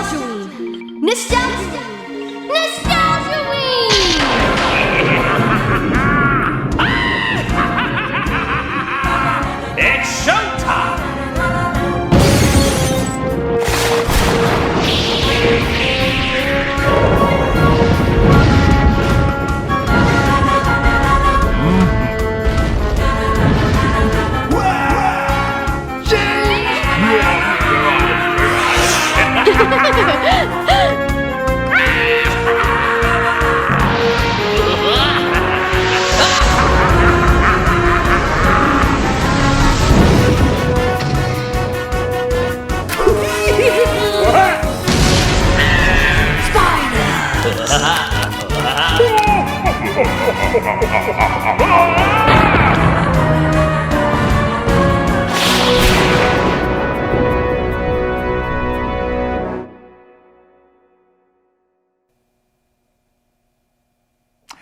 Nostalgia-ween! Nostalgia-ween! Nostalgia-ween! It's showtime!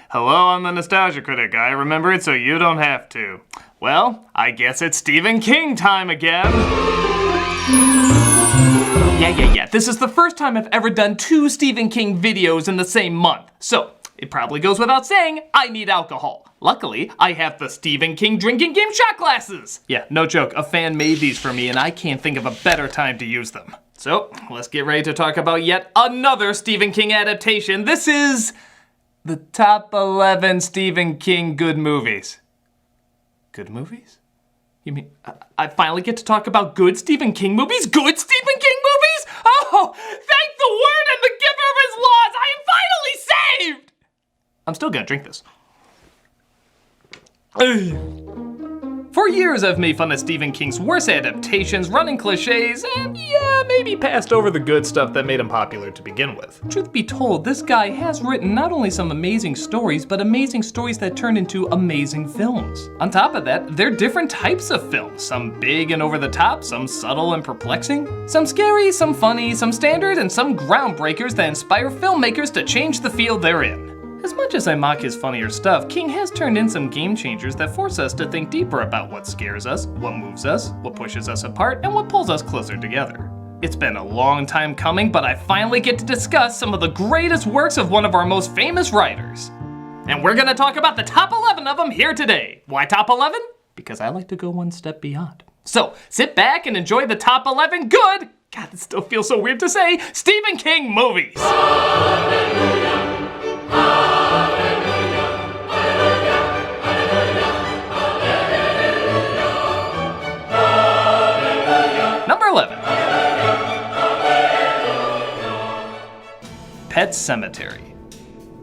Hello, I'm the Nostalgia Critic. I remember it so you don't have to. Well, I guess it's Stephen King time again. Yeah. This is the first time I've ever done 2 Stephen King videos in the same month. So, it probably goes without saying, I need alcohol. Luckily, I have the Stephen King drinking game shot glasses. Yeah, no joke, a fan made these for me and I can't think of a better time to use them. So, let's get ready to talk about yet another Stephen King adaptation. This is the top 11 Stephen King good movies. Good movies? You mean, I finally get to talk about good Stephen King movies? Good Stephen King movies? Oh, thank the word and the giver of his laws! I am finally saved! I'm still gonna drink this. For years, I've made fun of Stephen King's worst adaptations, running cliches, and yeah, maybe passed over the good stuff that made him popular to begin with. Truth be told, this guy has written not only some amazing stories, but amazing stories that turn into amazing films. On top of that, they're different types of films, some big and over the top, some subtle and perplexing, some scary, some funny, some standard, and some groundbreakers that inspire filmmakers to change the field they're in. As much as I mock his funnier stuff, King has turned in some game changers that force us to think deeper about what scares us, what moves us, what pushes us apart, and what pulls us closer together. It's been a long time coming, but I finally get to discuss some of the greatest works of one of our most famous writers. And we're gonna talk about the top 11 of them here today. Why top 11? Because I like to go one step beyond. So sit back and enjoy the top 11 good, God, it still feels so weird to say, Stephen King movies. Hallelujah. Number 11. Pet Sematary.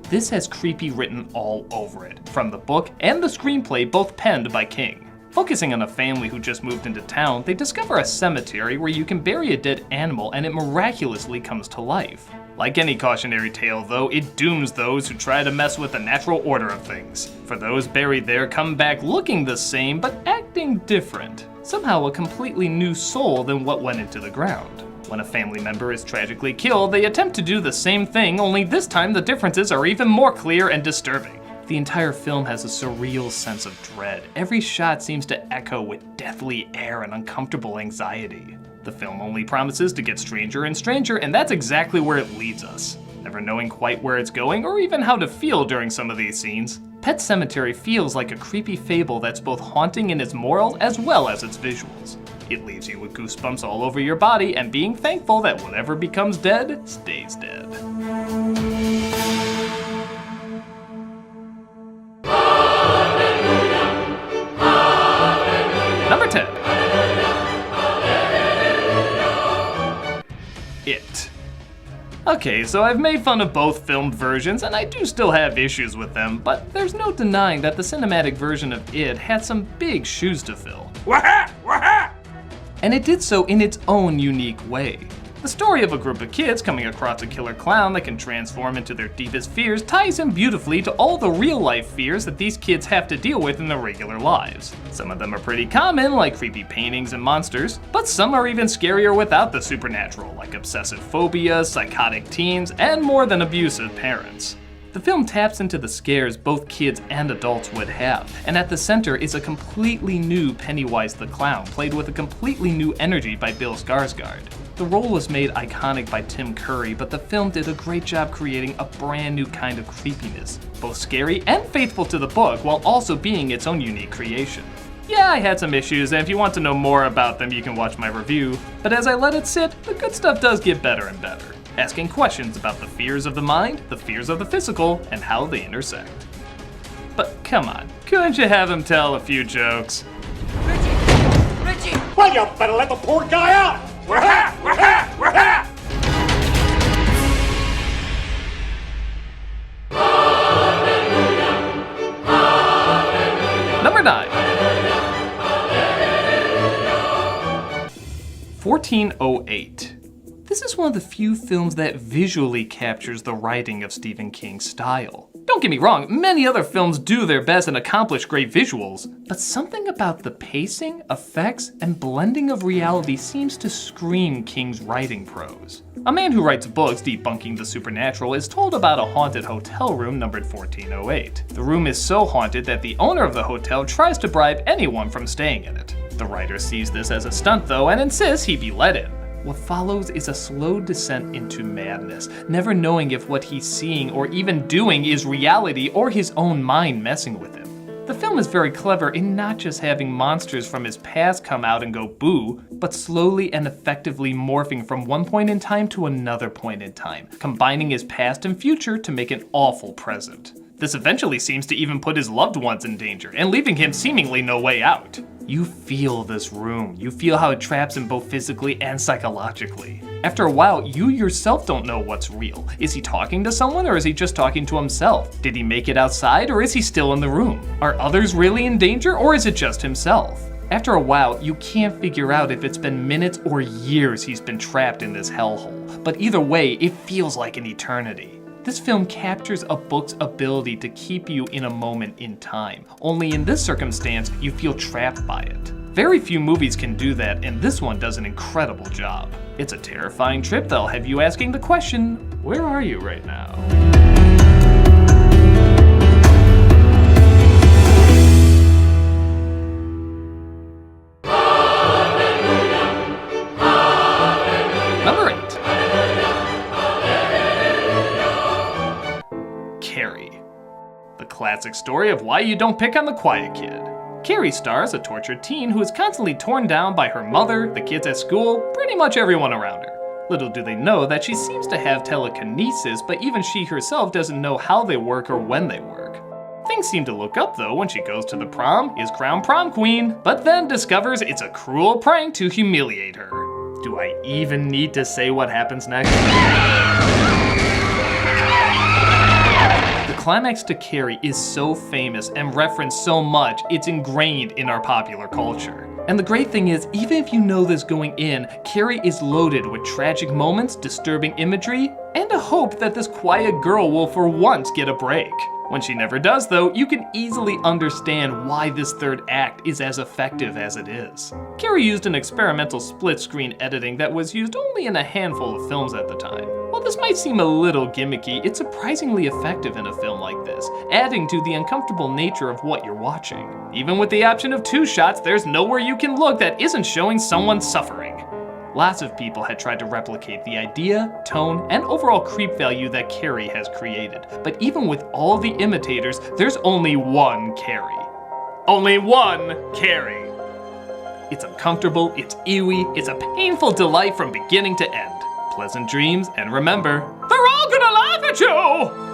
This has creepy written all over it, from the book and the screenplay both penned by King. Focusing on a family who just moved into town, they discover a cemetery where you can bury a dead animal and it miraculously comes to life. Like any cautionary tale though, it dooms those who try to mess with the natural order of things. For those buried there come back looking the same but acting different. Somehow a completely new soul than what went into the ground. When a family member is tragically killed, they attempt to do the same thing, only this time the differences are even more clear and disturbing. The entire film has a surreal sense of dread. Every shot seems to echo with deathly air and uncomfortable anxiety. The film only promises to get stranger and stranger, and that's exactly where it leads us. Never knowing quite where it's going or even how to feel during some of these scenes, Pet Sematary feels like a creepy fable that's both haunting in its morals as well as its visuals. It leaves you with goosebumps all over your body and being thankful that whatever becomes dead stays dead. Number 10. It. Okay, so I've made fun of both filmed versions, and I do still have issues with them, but there's no denying that the cinematic version of It had some big shoes to fill. And it did so in its own unique way. The story of a group of kids coming across a killer clown that can transform into their deepest fears ties in beautifully to all the real-life fears that these kids have to deal with in their regular lives. Some of them are pretty common, like creepy paintings and monsters, but some are even scarier without the supernatural, like obsessive phobia, psychotic teens, and more than abusive parents. The film taps into the scares both kids and adults would have, and at the center is a completely new Pennywise the Clown, played with a completely new energy by Bill Skarsgård. The role was made iconic by Tim Curry, but the film did a great job creating a brand new kind of creepiness, both scary and faithful to the book, while also being its own unique creation. Yeah, I had some issues, and if you want to know more about them, you can watch my review, but as I let it sit, the good stuff does get better and better, asking questions about the fears of the mind, the fears of the physical, and how they intersect. But come on, couldn't you have him tell a few jokes? Richie! Well, you better let the poor guy out! Wah-ha! Number 9. 1408. This is one of the few films that visually captures the writing of Stephen King's style. Don't get me wrong, many other films do their best and accomplish great visuals, but something about the pacing, effects, and blending of reality seems to scream King's writing prose. A man who writes books debunking the supernatural is told about a haunted hotel room numbered 1408. The room is so haunted that the owner of the hotel tries to bribe anyone from staying in it. The writer sees this as a stunt though and insists he be let in. What follows is a slow descent into madness, never knowing if what he's seeing or even doing is reality or his own mind messing with him. The film is very clever in not just having monsters from his past come out and go boo, but slowly and effectively morphing from one point in time to another point in time, combining his past and future to make an awful present. This eventually seems to even put his loved ones in danger and leaving him seemingly no way out. You feel this room. You feel how it traps him both physically and psychologically. After a while, you yourself don't know what's real. Is he talking to someone or is he just talking to himself? Did he make it outside or is he still in the room? Are others really in danger or is it just himself? After a while, you can't figure out if it's been minutes or years he's been trapped in this hellhole. But either way, it feels like an eternity. This film captures a book's ability to keep you in a moment in time. Only in this circumstance, you feel trapped by it. Very few movies can do that, and this one does an incredible job. It's a terrifying trip that'll have you asking the question, where are you right now? Number 8. Kari. The classic story of why you don't pick on the quiet kid. Kari stars a tortured teen who is constantly torn down by her mother, the kids at school, pretty much everyone around her. Little do they know that she seems to have telekinesis, but even she herself doesn't know how they work or when they work. Things seem to look up though when she goes to the prom, is crowned prom queen, but then discovers it's a cruel prank to humiliate her. Do I even need to say what happens next? The climax to Kari is so famous and referenced so much, it's ingrained in our popular culture. And the great thing is, even if you know this going in, Kari is loaded with tragic moments, disturbing imagery, and a hope that this quiet girl will for once get a break. When she never does though, you can easily understand why this third act is as effective as it is. Kari used an experimental split-screen editing that was used only in a handful of films at the time. While this might seem a little gimmicky, it's surprisingly effective in a film like this, adding to the uncomfortable nature of what you're watching. Even with the option of 2 shots, there's nowhere you can look that isn't showing someone suffering. Lots of people had tried to replicate the idea, tone, and overall creep value that Kari has created. But even with all the imitators, there's only one Kari. Only one Kari. It's uncomfortable, it's eerie, it's a painful delight from beginning to end. Pleasant dreams, and remember, they're all gonna laugh at you!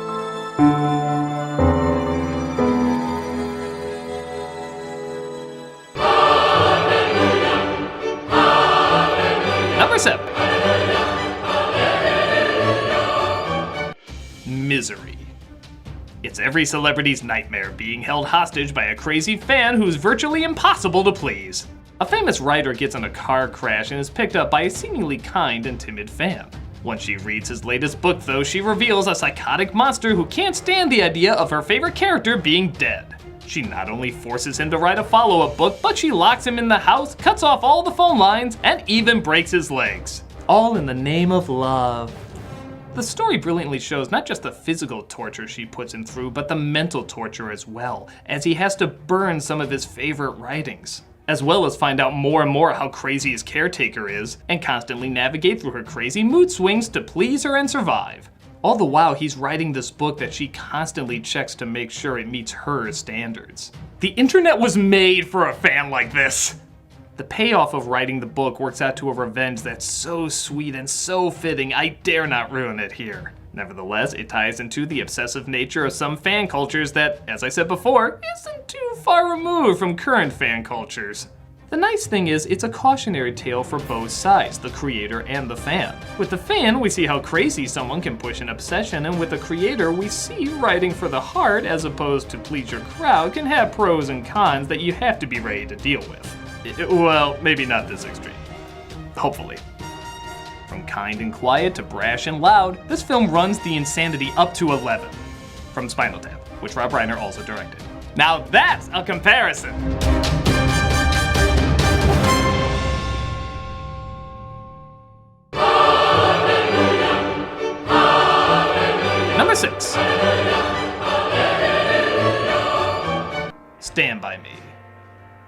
Number 7. Misery. It's every celebrity's nightmare being held hostage by a crazy fan who's virtually impossible to please. A famous writer gets in a car crash and is picked up by a seemingly kind and timid fan. Once she reads his latest book though, she reveals a psychotic monster who can't stand the idea of her favorite character being dead. She not only forces him to write a follow-up book, but she locks him in the house, cuts off all the phone lines, and even breaks his legs. All in the name of love. The story brilliantly shows not just the physical torture she puts him through, but the mental torture as well, as he has to burn some of his favorite writings, as well as find out more and more how crazy his caretaker is, and constantly navigate through her crazy mood swings to please her and survive. All the while, he's writing this book that she constantly checks to make sure it meets her standards. The internet was made for a fan like this! The payoff of writing the book works out to a revenge that's so sweet and so fitting, I dare not ruin it here. Nevertheless, it ties into the obsessive nature of some fan cultures that, as I said before, isn't too far removed from current fan cultures. The nice thing is, it's a cautionary tale for both sides, the creator and the fan. With the fan, we see how crazy someone can push an obsession, and with the creator, we see writing for the heart as opposed to please your crowd can have pros and cons that you have to be ready to deal with. Well, maybe not this extreme. Hopefully. From kind and quiet to brash and loud, this film runs the insanity up to 11. From Spinal Tap, which Rob Reiner also directed. Now that's a comparison! Number 6. Stand By Me.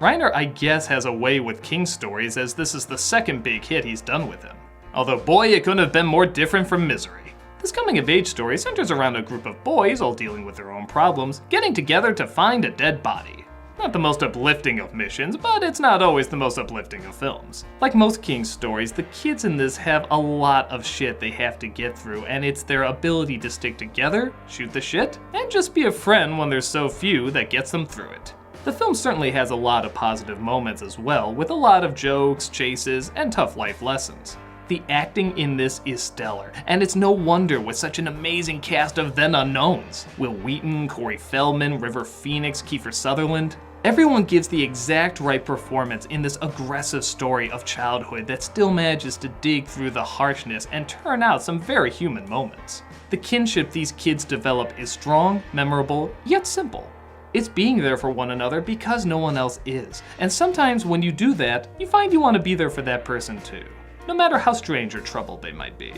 Reiner, I guess, has a way with King stories, as this is the second big hit he's done with him. Although boy, it couldn't have been more different from Misery. This coming-of-age story centers around a group of boys, all dealing with their own problems, getting together to find a dead body. Not the most uplifting of missions, but it's not always the most uplifting of films. Like most King stories, the kids in this have a lot of shit they have to get through, and it's their ability to stick together, shoot the shit, and just be a friend when there's so few that gets them through it. The film certainly has a lot of positive moments as well, with a lot of jokes, chases, and tough life lessons. The acting in this is stellar, and it's no wonder with such an amazing cast of then unknowns. Will Wheaton, Corey Feldman, River Phoenix, Kiefer Sutherland. Everyone gives the exact right performance in this aggressive story of childhood that still manages to dig through the harshness and turn out some very human moments. The kinship these kids develop is strong, memorable, yet simple. It's being there for one another because no one else is, and sometimes when you do that, you find you want to be there for that person too, no matter how strange or troubled they might be.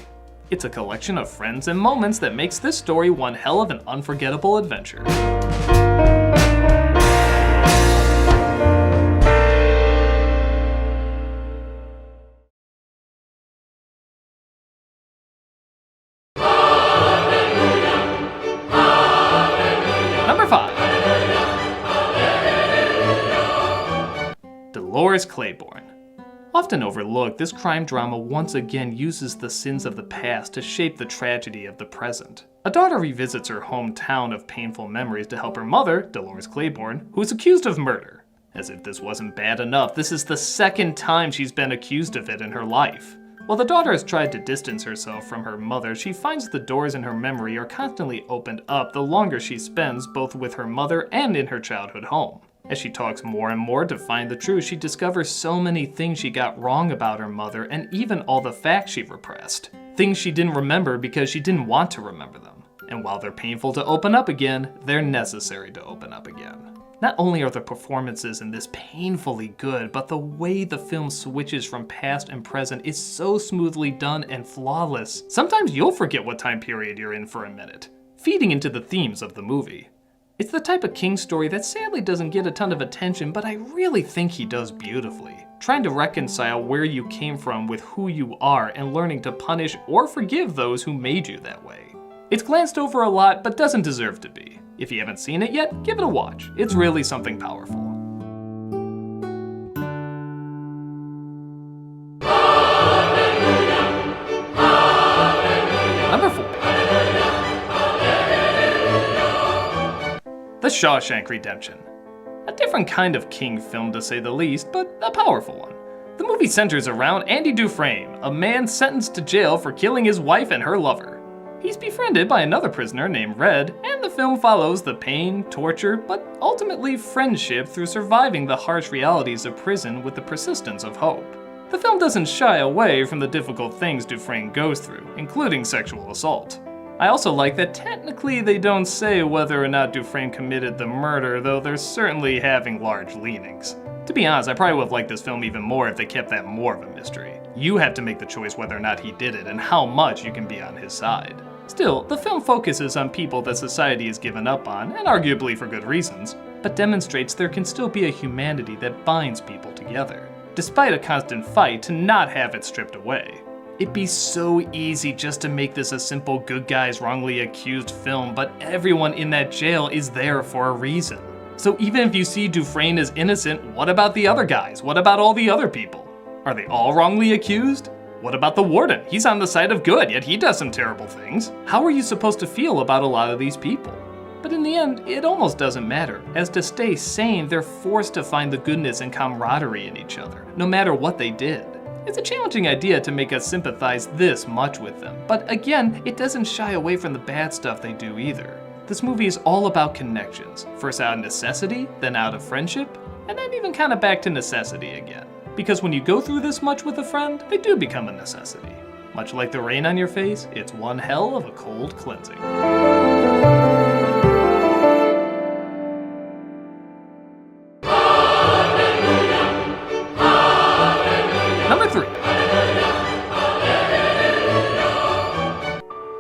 It's a collection of friends and moments that makes this story one hell of an unforgettable adventure. Number 5. Dolores Claiborne. Often overlooked, this crime drama once again uses the sins of the past to shape the tragedy of the present. A daughter revisits her hometown of painful memories to help her mother, Dolores Claiborne, who is accused of murder. As if this wasn't bad enough, this is the second time she's been accused of it in her life. While the daughter has tried to distance herself from her mother, she finds the doors in her memory are constantly opened up the longer she spends both with her mother and in her childhood home. As she talks more and more to find the truth, she discovers so many things she got wrong about her mother and even all the facts she repressed. Things she didn't remember because she didn't want to remember them. And while they're painful to open up again, they're necessary to open up again. Not only are the performances in this painfully good, but the way the film switches from past and present is so smoothly done and flawless. Sometimes you'll forget what time period you're in for a minute, feeding into the themes of the movie. It's the type of King story that sadly doesn't get a ton of attention, but I really think he does beautifully. Trying to reconcile where you came from with who you are and learning to punish or forgive those who made you that way. It's glanced over a lot, but doesn't deserve to be. If you haven't seen it yet, give it a watch. It's really something powerful. Number 4. The Shawshank Redemption. A different kind of King film to say the least, but a powerful one. The movie centers around Andy Dufresne, a man sentenced to jail for killing his wife and her lover. He's befriended by another prisoner named Red, and the film follows the pain, torture, but ultimately friendship through surviving the harsh realities of prison with the persistence of hope. The film doesn't shy away from the difficult things Dufresne goes through, including sexual assault. I also like that technically they don't say whether or not Dufresne committed the murder, though they're certainly having large leanings. To be honest, I probably would have liked this film even more if they kept that more of a mystery. You have to make the choice whether or not he did it and how much you can be on his side. Still, the film focuses on people that society has given up on, and arguably for good reasons, but demonstrates there can still be a humanity that binds people together, despite a constant fight to not have it stripped away. It'd be so easy just to make this a simple good guys wrongly accused film, but everyone in that jail is there for a reason. So even if you see Dufresne as innocent, what about the other guys? What about all the other people? Are they all wrongly accused? What about the warden? He's on the side of good, yet he does some terrible things. How are you supposed to feel about a lot of these people? But in the end, it almost doesn't matter, as to stay sane, they're forced to find the goodness and camaraderie in each other, no matter what they did. It's a challenging idea to make us sympathize this much with them, but again, it doesn't shy away from the bad stuff they do either. This movie is all about connections, first out of necessity, then out of friendship, and then even kind of back to necessity again. Because when you go through this much with a friend, they do become a necessity. Much like the rain on your face, it's one hell of a cold cleansing. Number 3.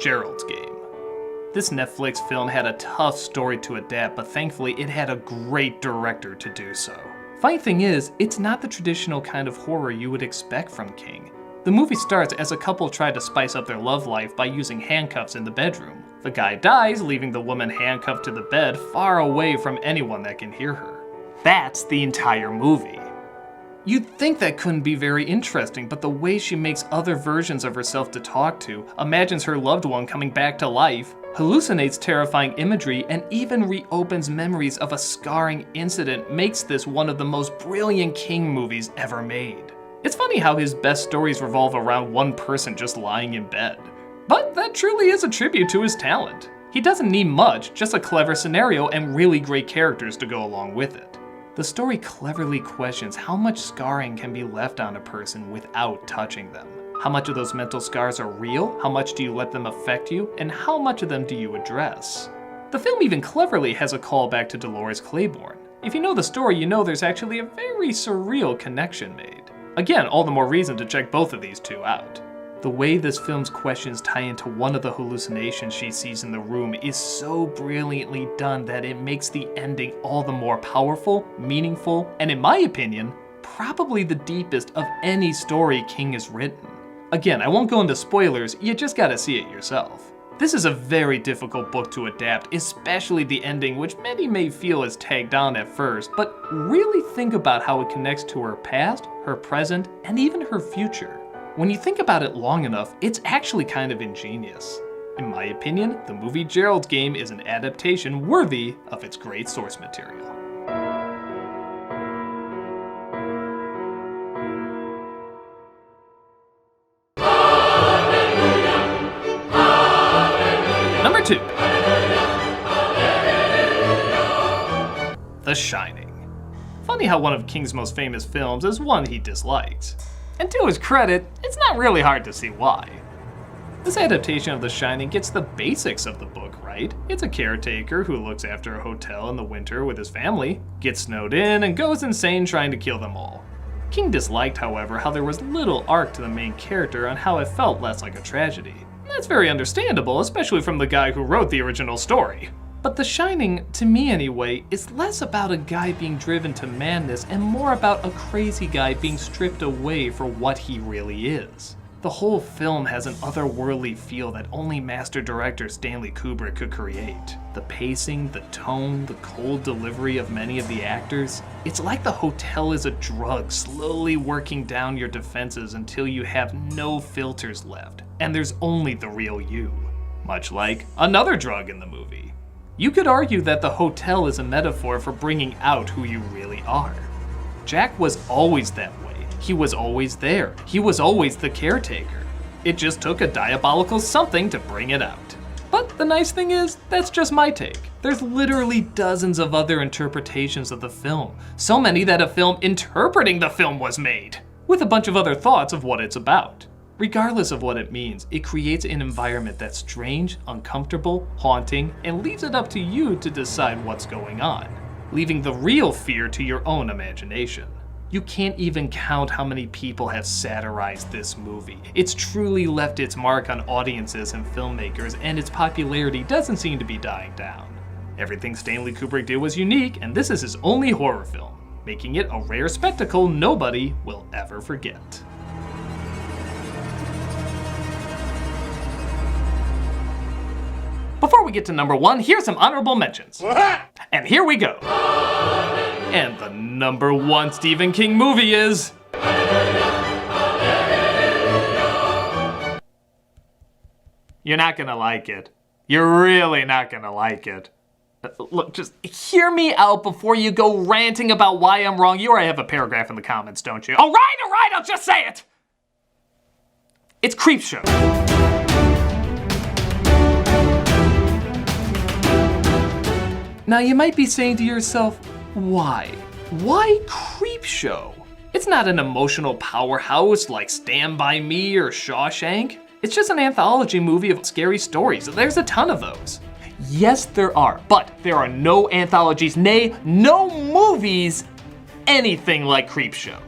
Geralds Game. This Netflix film had a tough story to adapt, but thankfully it had a great director to do so. Funny thing is, it's not the traditional kind of horror you would expect from King. The movie starts as a couple try to spice up their love life by using handcuffs in the bedroom. The guy dies, leaving the woman handcuffed to the bed far away from anyone that can hear her. That's the entire movie. You'd think that couldn't be very interesting, but the way she makes other versions of herself to talk to, imagines her loved one coming back to life, hallucinates terrifying imagery, and even reopens memories of a scarring incident makes this one of the most brilliant King movies ever made. It's funny how his best stories revolve around one person just lying in bed. But that truly is a tribute to his talent. He doesn't need much, just a clever scenario and really great characters to go along with it. The story cleverly questions how much scarring can be left on a person without touching them. How much of those mental scars are real? How much do you let them affect you? And how much of them do you address? The film even cleverly has a callback to Dolores Claiborne. If you know the story, you know there's actually a very surreal connection made. Again, all the more reason to check both of these two out. The way this film's questions tie into one of the hallucinations she sees in the room is so brilliantly done that it makes the ending all the more powerful, meaningful, and in my opinion, probably the deepest of any story King has written. Again, I won't go into spoilers, you just gotta see it yourself. This is a very difficult book to adapt, especially the ending, which many may feel is tagged on at first, but really think about how it connects to her past, her present, and even her future. When you think about it long enough, it's actually kind of ingenious. In my opinion, the movie Geralds Game is an adaptation worthy of its great source material. Number 2. The Shining. Funny how one of King's most famous films is one he dislikes. And to his credit, it's not really hard to see why. This adaptation of The Shining gets the basics of the book right. It's a caretaker who looks after a hotel in the winter with his family, gets snowed in, and goes insane trying to kill them all. King disliked, however, how there was little arc to the main character and how it felt less like a tragedy. That's very understandable, especially from the guy who wrote the original story. But The Shining, to me anyway, is less about a guy being driven to madness and more about a crazy guy being stripped away for what he really is. The whole film has an otherworldly feel that only master director Stanley Kubrick could create. The pacing, the tone, the cold delivery of many of the actors. It's like the hotel is a drug slowly working down your defenses until you have no filters left, and there's only the real you. Much like another drug in the movie. You could argue that the hotel is a metaphor for bringing out who you really are. Jack was always that way. He was always there. He was always the caretaker. It just took a diabolical something to bring it out. But the nice thing is, that's just my take. There's literally dozens of other interpretations of the film. So many that a film interpreting the film was made, with a bunch of other thoughts of what it's about. Regardless of what it means, it creates an environment that's strange, uncomfortable, haunting, and leaves it up to you to decide what's going on, leaving the real fear to your own imagination. You can't even count how many people have satirized this movie. It's truly left its mark on audiences and filmmakers, and its popularity doesn't seem to be dying down. Everything Stanley Kubrick did was unique, and this is his only horror film, making it a rare spectacle nobody will ever forget. Before we get to number 1, here's some honorable mentions. And here we go. And the number 1 Stephen King movie is... You're not gonna like it. You're really not gonna like it. Look, just hear me out before you go ranting about why I'm wrong. You already have a paragraph in the comments, don't you? All right, I'll just say it. It's Creepshow. Now you might be saying to yourself, why? Why Creepshow? It's not an emotional powerhouse like Stand By Me or Shawshank. It's just an anthology movie of scary stories. There's a ton of those. Yes, there are, but there are no anthologies, nay, no movies, anything like Creepshow.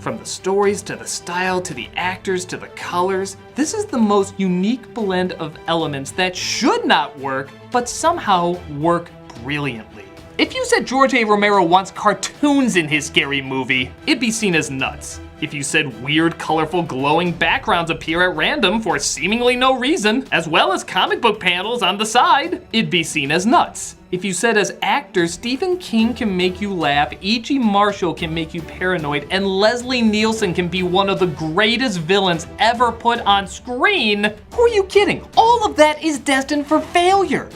From the stories, to the style, to the actors, to the colors, this is the most unique blend of elements that should not work, but somehow work brilliantly. If you said George A. Romero wants cartoons in his scary movie, it'd be seen as nuts. If you said weird, colorful, glowing backgrounds appear at random for seemingly no reason, as well as comic book panels on the side, it'd be seen as nuts. If you said as actors, Stephen King can make you laugh, E.G. Marshall can make you paranoid, and Leslie Nielsen can be one of the greatest villains ever put on screen, who are you kidding? All of that is destined for failure.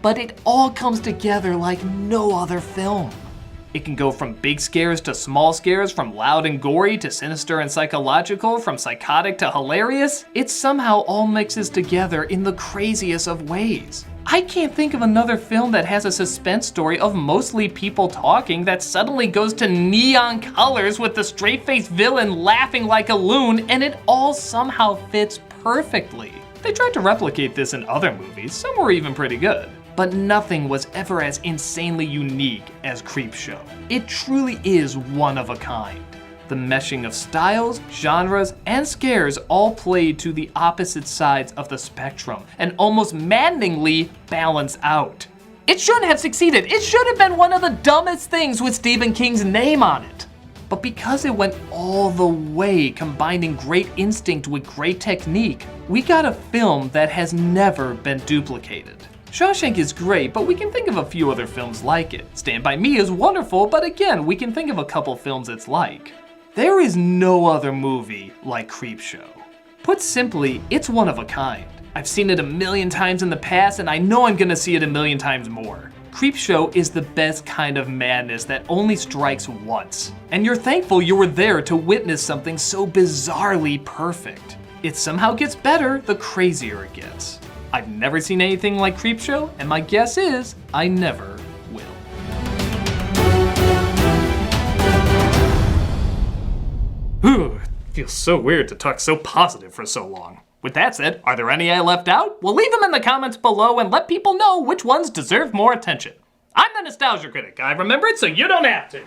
But it all comes together like no other film. It can go from big scares to small scares, from loud and gory to sinister and psychological, from psychotic to hilarious. It somehow all mixes together in the craziest of ways. I can't think of another film that has a suspense story of mostly people talking that suddenly goes to neon colors with the straight-faced villain laughing like a loon, and it all somehow fits perfectly. They tried to replicate this in other movies, some were even pretty good. But nothing was ever as insanely unique as Creepshow. It truly is one of a kind. The meshing of styles, genres, and scares all played to the opposite sides of the spectrum and almost maddeningly balance out. It shouldn't have succeeded. It should have been one of the dumbest things with Stephen King's name on it. But because it went all the way, combining great instinct with great technique, we got a film that has never been duplicated. Shawshank is great, but we can think of a few other films like it. Stand By Me is wonderful, but again, we can think of a couple films it's like. There is no other movie like Creepshow. Put simply, it's one of a kind. I've seen it a million times in the past, and I know I'm gonna see it a million times more. Creepshow is the best kind of madness that only strikes once. And you're thankful you were there to witness something so bizarrely perfect. It somehow gets better the crazier it gets. I've never seen anything like Creepshow, and my guess is I never will. Whew, it feels so weird to talk so positive for so long. With that said, are there any I left out? Well, leave them in the comments below and let people know which ones deserve more attention. I'm the Nostalgia Critic. I remembered so you don't have to.